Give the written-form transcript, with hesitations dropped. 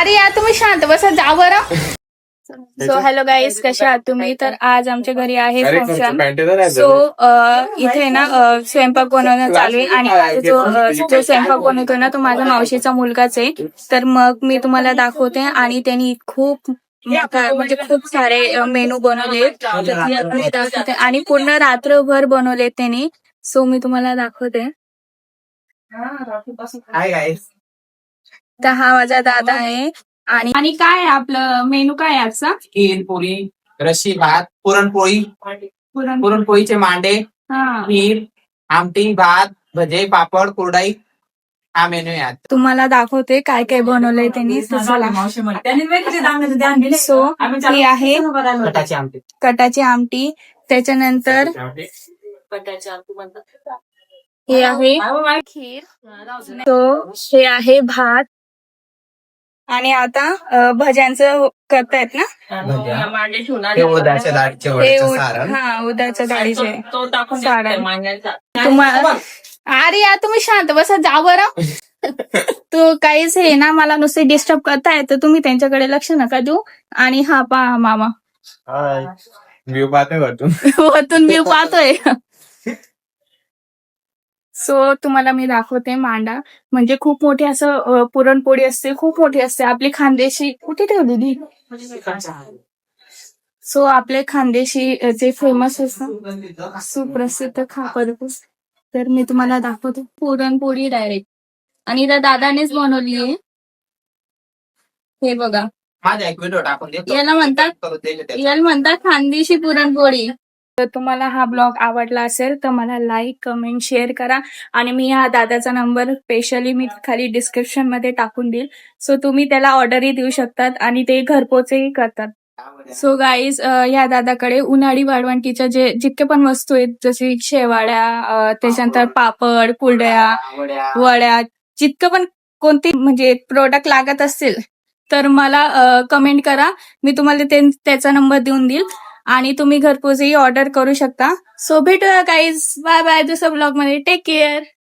अरे यार तुम्ही शांत बसा जा बरं. सो हॅलो गाईज, कशा आहात तुम्ही? तर आज आमच्या घरी आहे फंक्शन. सो इथे ना स्वयंपाक बनवणं चालू आहे आणि जो स्वयंपाक बनवतो ना तो माझ्या मावशीचा मुलगाच आहे. तर मग मी तुम्हाला दाखवते आणि त्यांनी खूप म्हणजे खूप सारे मेनू बनवले मी दाखवते आणि पूर्ण रात्रभर बनवले त्यांनी. सो मी तुम्हाला दाखवते. Hi guys. तर हा माझा दादा आहे. आणि काय आहे आपलं मेनू काय आहे आजचा? खीर, पुरी, रशी भात, पुरणपोळी, पुरणपोळीचे मांडे, खीर, आमटी, भात, भजे, पापड, कुरडई हा मेनू आहे आज. तुम्हाला दाखवते काय काय बनवलंय त्यांनी. सो ही आहे कटाची आमटी. कटाची आमटी, त्याच्यानंतर हे आहे खीर, तो हे आहे भात आणि आता भज्यांचं करतायत ना. हे उडदाच्या डाळीचे वड्याचं सारण. हा उडदाच्या डाळीचे सारण. तुम्हाला अरे यार तुम्ही शांत बसा जा बरं. तू काहीच हे ना मला नुसते डिस्टर्ब करताय तर तुम्ही त्यांच्याकडे लक्ष नका देऊ. आणि हा पहा मामा व्ह्यू पाहतोय वरतून. वरतून मी पाहतोय. सो तुम्हाला मी दाखवते मांडा. म्हणजे खूप मोठी असं पुरणपोळी असते, खूप मोठी असते आपली खानदेशी. कुठे ठेवलेली? सो आपले खानदेशी जे फेमस असतं सुप्रसिद्ध खापरपूस. तर मी तुम्हाला दाखवते पुरणपोळी डायरेक्ट. आणि त्या दादानेच बनवली आहे. हे बघा, माझा एक व्हिडिओ टाकून देतो. याला म्हणतात खानदेशी पुरणपोळी. तर तुम्हाला हा ब्लॉग आवडला असेल तर मला लाईक, कमेंट, शेअर करा. आणि मी हा दादाचा नंबर स्पेशली मी खाली डिस्क्रिप्शन मध्ये टाकून देईल. सो तुम्ही त्याला ऑर्डरही देऊ शकतात आणि ते घरपोचही करतात. सो गाईज, ह्या दादाकडे उन्हाळी वाळवंटीच्या जितके पण वस्तू आहेत जसे शेवाळ्या, त्याच्यानंतर पापड, कुरड्या, वड्या, जितकं पण कोणते म्हणजे प्रोडक्ट लागत असतील तर मला कमेंट करा. मी तुम्हाला त्याचा नंबर देऊन देईल आणि तुम्ही घरपोचही ऑर्डर करू शकता. सो भेटूया गाईज, बाय बाय दुसऱ्या ब्लॉग मध्ये. Take care.